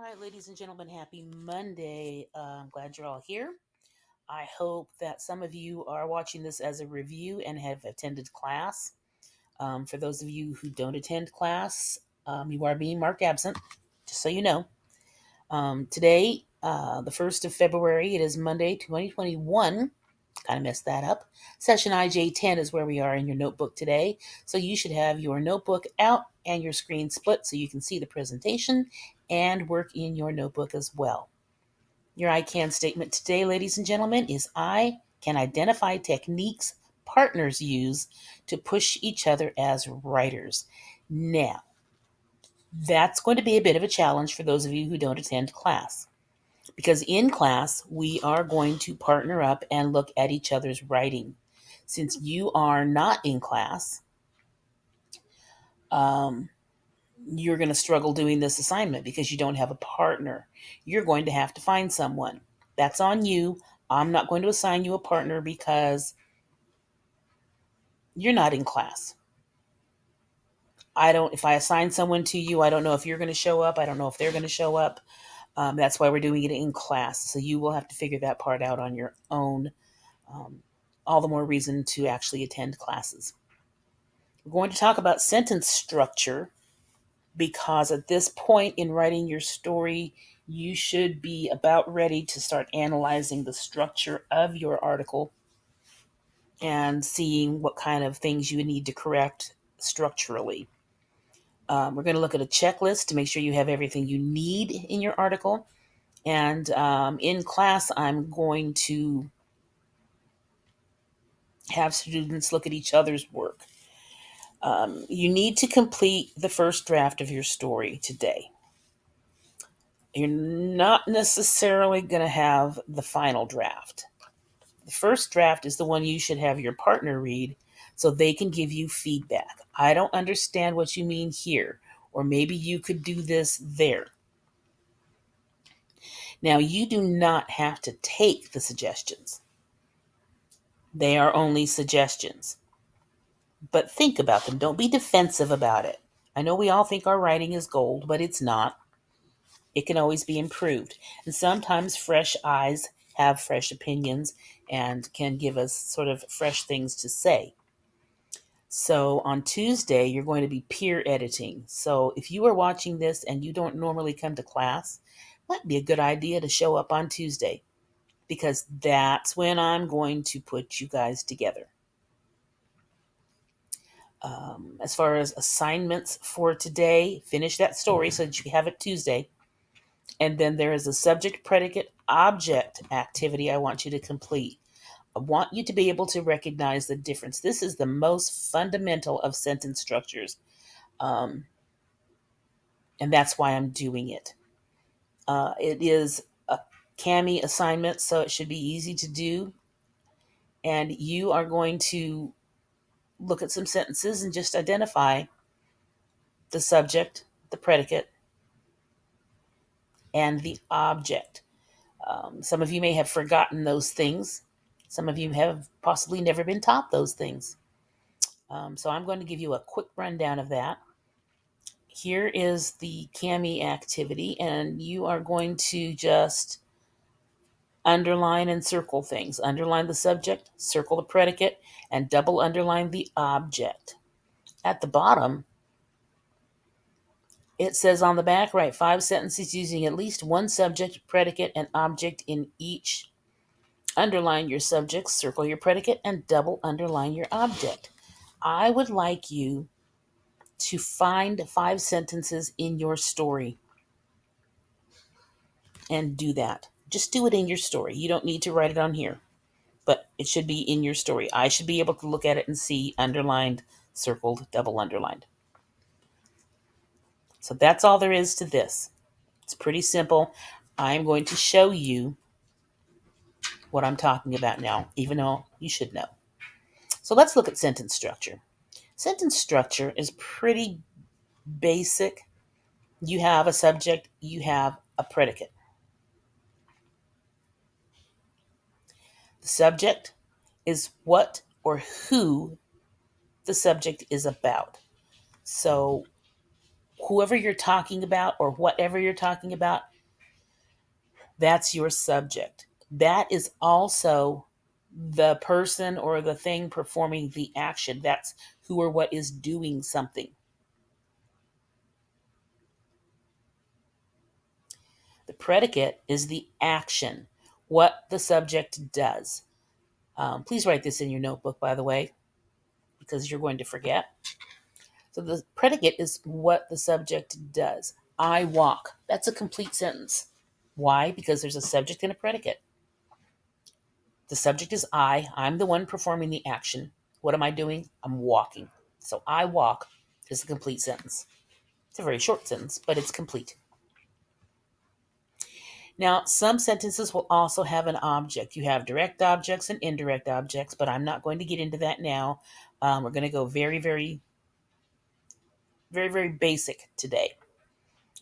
right, ladies and gentlemen, happy Monday. I'm glad you're all here. I hope that some of you are watching this as a review and have attended class. For those of you who don't attend class, you are being marked absent, just so you know. Today, the 1st of February, it is Monday, 2021. Kind of messed that up. Session IJ10 is where we are in your notebook today. So you should have your notebook out and your screen split so you can see the presentation and work in your notebook as well. Your I can statement today, ladies and gentlemen, is I can identify techniques partners use to push each other as writers. Now, that's going to be a bit of a challenge for those of you who don't attend class. Because in class, we are going to partner up and look at each other's writing. Since you are not in class, um, you're going to struggle doing this assignment because you don't have a partner. You're going to have to find someone. That's on you. I'm not going to assign you a partner because you're not in class. If I assign someone to you, I don't know if you're going to show up. I don't know if they're going to show up. That's why we're doing it in class. So you will have to figure that part out on your own. Um, all the more reason to actually attend classes. We're going to talk about sentence structure because at this point in writing your story, you should be about ready to start analyzing the structure of your article and seeing what kind of things you need to correct structurally. We're going to look at a checklist to make sure you have everything you need in your article. And in class, I'm going to have students look at each other's work. You need to complete the first draft of your story today. You're not necessarily going to have the final draft. The first draft is the one you should have your partner read so they can give you feedback. I don't understand what you mean here, or maybe you could do this there. Now, you do not have to take the suggestions. They are only suggestions. But think about them. Don't be defensive about it. I know we all think our writing is gold, but it's not. It can always be improved. And sometimes fresh eyes have fresh opinions and can give us sort of fresh things to say. So on Tuesday, you're going to be peer editing. So if you are watching this and you don't normally come to class, it might be a good idea to show up on Tuesday because that's when I'm going to put you guys together. As far as assignments for today, finish that story so that you have it Tuesday. And then there is a subject, predicate, object activity I want you to complete. I want you to be able to recognize the difference. This is the most fundamental of sentence structures. And that's why I'm doing it. It is a CAMI assignment, so it should be easy to do. And you are going to look at some sentences and just identify the subject, the predicate, and the object. Some of you may have forgotten those things. Some of you have possibly never been taught those things. So I'm going to give you a quick rundown of that. Here is the CAMI activity, and you are going to just underline and circle things. Underline the subject, circle the predicate, and double underline the object. At the bottom, it says on the back, write 5 sentences using at least one subject, predicate, and object in each. Underline your subject, circle your predicate, and double underline your object. I would like you to find 5 sentences in your story and do that. Just do it in your story. You don't need to write it on here, but it should be in your story. I should be able to look at it and see underlined, circled, double underlined. So that's all there is to this. It's pretty simple. I'm going to show you what I'm talking about now, even though you should know. So let's look at sentence structure. Sentence structure is pretty basic. You have a subject, you have a predicate. The subject is what or who the subject is about. So whoever you're talking about or whatever you're talking about, That's your subject. That is also the person or the thing performing the action. That's who or what is doing something. The predicate is the action, what the subject does. Please write this in your notebook, by the way, because you're going to forget. So the predicate is what the subject does. I walk. That's a complete sentence. Why? Because there's a subject and a predicate. The subject is I. I'm the one performing the action. What am I doing? I'm walking. So I walk is a complete sentence. It's a very short sentence, but it's complete. Now, some sentences will also have an object. You have direct objects and indirect objects, but I'm not going to get into that now. We're going to go very, very, very, very basic today.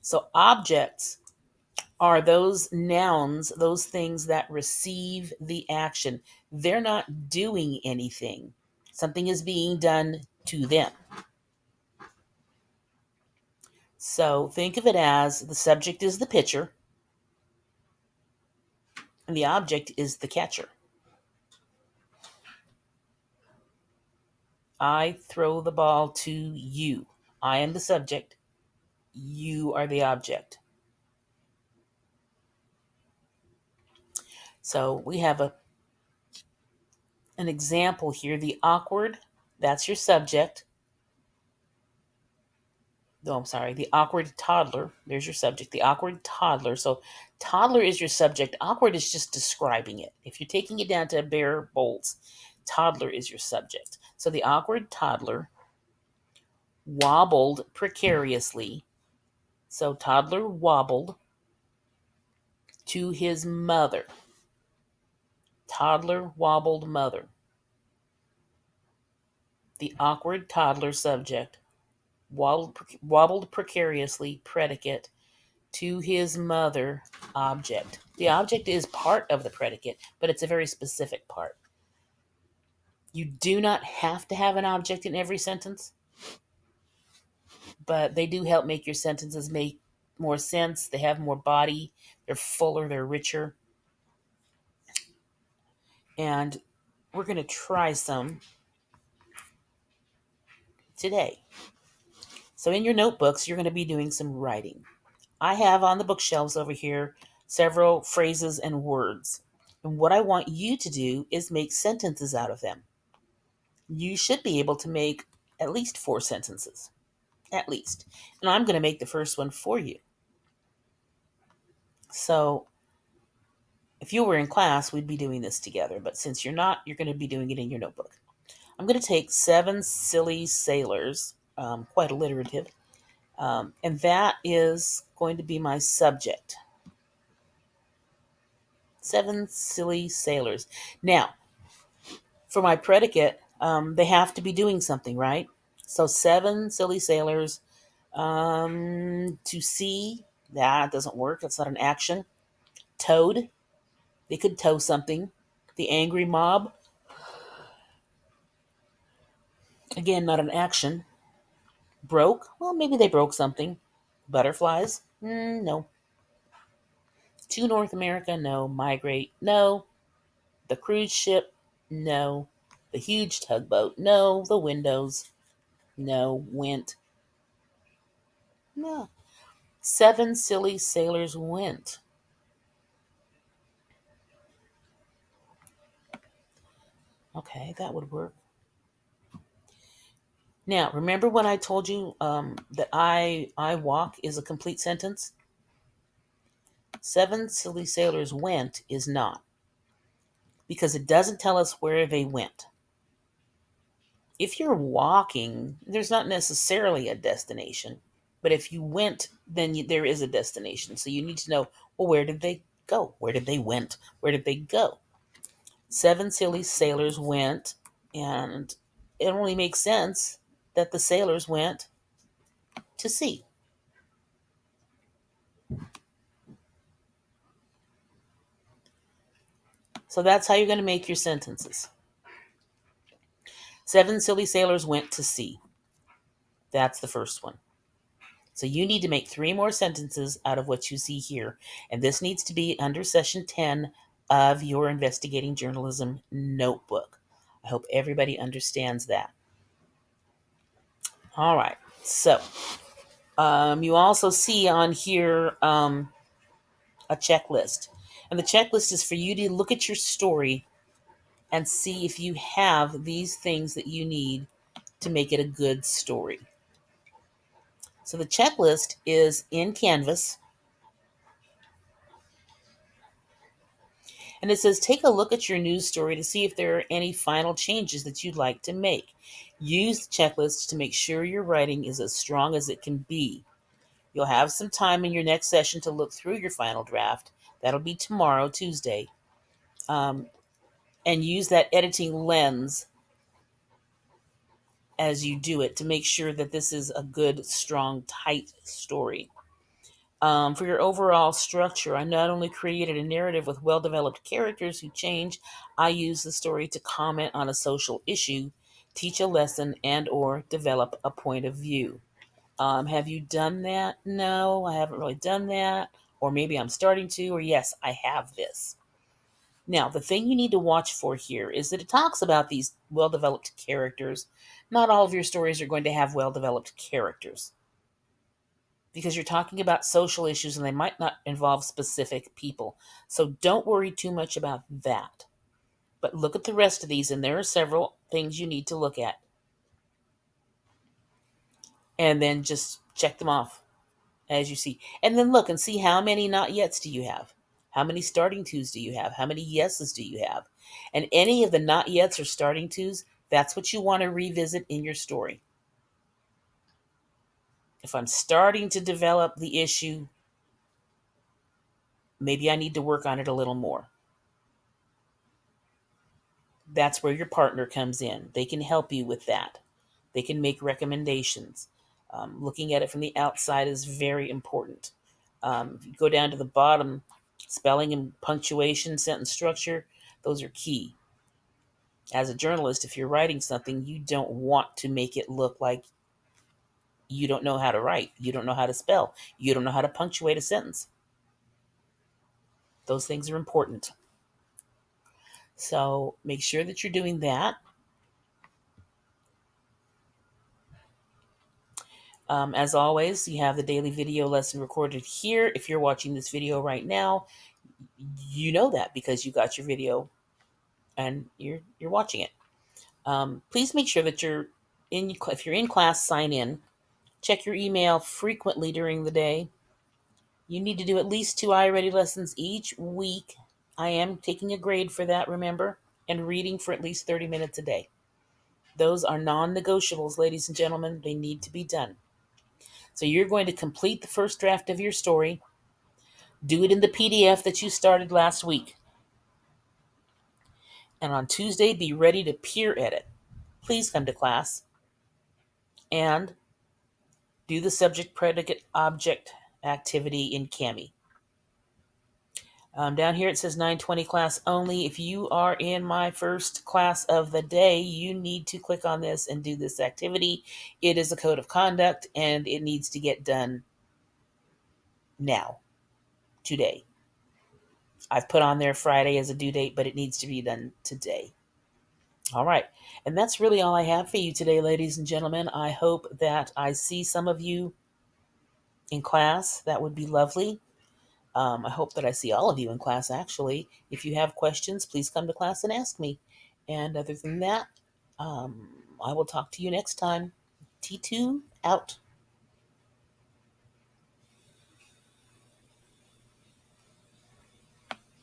So objects are those nouns, those things that receive the action. They're not doing anything. Something is being done to them. So think of it as the subject is the pitcher and the object is the catcher. I throw the ball to you. I am the subject. You are the object. So we have an example here. The awkward, that's your subject. No, I'm sorry. The awkward toddler, there's your subject. The awkward toddler. So toddler is your subject. Awkward is just describing it. If you're taking it down to bare bolts, toddler is your subject. So the awkward toddler wobbled precariously. So toddler wobbled to his mother. Toddler wobbled mother. The awkward toddler subject wobbled precariously predicate to his mother object. The object is part of the predicate, but it's a very specific part. You do not have to have an object in every sentence, but they do help make your sentences make more sense. They have more body, they're fuller, they're richer. And we're going to try some today. So in your notebooks, you're going to be doing some writing. I have on the bookshelves over here several phrases and words. And what I want you to do is make sentences out of them. You should be able to make at least 4 sentences. At least. And I'm going to make the first one for you. So if you were in class, we'd be doing this together. But since you're not, you're going to be doing it in your notebook. I'm going to take 7 silly sailors, quite alliterative, and that is going to be my subject. 7 silly sailors. Now, for my predicate, they have to be doing something, right? So 7 silly sailors to see, that doesn't work. That's not an action. Towed, they could tow something. The angry mob, again, not an action. Broke, well, maybe they broke something. Butterflies, no. To North America, no. Migrate, no. The cruise ship, no. The huge tugboat, no. The windows, no. Went, no. 7 silly sailors went. Okay, that would work. Now, remember when I told you that I walk is a complete sentence? 7 silly sailors went is not, because it doesn't tell us where they went. If you're walking, there's not necessarily a destination, but if you went, then there is a destination. So you need to know, well, where did they go? Where did they went? Where did they go? 7 silly sailors went, and it only makes sense that the sailors went to sea. So that's how you're going to make your sentences. 7 silly sailors went to sea. That's the first one. So you need to make 3 more sentences out of what you see here. And this needs to be under session 10 of your investigating journalism notebook. I hope everybody understands that. All right. So you also see on here a checklist. And the checklist is for you to look at your story and see if you have these things that you need to make it a good story. So the checklist is in Canvas. And it says, take a look at your news story to see if there are any final changes that you'd like to make. Use the checklist to make sure your writing is as strong as it can be. You'll have some time in your next session to look through your final draft. That'll be tomorrow, Tuesday. And use that editing lens as you do it to make sure that this is a good, strong, tight story. For your overall structure, I not only created a narrative with well-developed characters who change, I use the story to comment on a social issue, teach a lesson, and or develop a point of view. Have you done that? No, I haven't really done that. Or maybe I'm starting to, or yes, I have this. Now, the thing you need to watch for here is that it talks about these well-developed characters. Not all of your stories are going to have well-developed characters, because you're talking about social issues and they might not involve specific people. So don't worry too much about that. But look at the rest of these, and there are several things you need to look at. And then just check them off as you see. And then look and see, how many not yets do you have? How many starting twos do you have? How many yeses do you have? And any of the not yets or starting twos, that's what you want to revisit in your story. If I'm starting to develop the issue, maybe I need to work on it a little more. That's where your partner comes in. They can help you with that. They can make recommendations. Looking at it from the outside is very important. If you go down to the bottom, spelling and punctuation, sentence structure, those are key. As a journalist, if you're writing something, you don't want to make it look like you don't know how to write. You don't know how to spell. You don't know how to punctuate a sentence. Those things are important. So make sure that you're doing that. As always, you have the daily video lesson recorded here. If you're watching this video right now, you know that because you got your video and you're watching it. Please make sure that if you're in class, sign in. Check your email frequently during the day. You need to do at least 2 iReady lessons each week. I am taking a grade for that, remember, and reading for at least 30 minutes a day. Those are non-negotiables, ladies and gentlemen. They need to be done. So you're going to complete the first draft of your story. Do it in the PDF that you started last week. And on Tuesday, be ready to peer edit. Please come to class and do the subject, predicate, object activity in Cami. Down here it says 9:20 class only. If you are in my first class of the day, you need to click on this and do this activity. It is a code of conduct and it needs to get done now, today. I've put on there Friday as a due date, but it needs to be done today. All right. And that's really all I have for you today, ladies and gentlemen. I hope that I see some of you in class. That would be lovely. I hope that I see all of you in class, actually. If you have questions, please come to class and ask me. And other than that, I will talk to you next time. T2 out.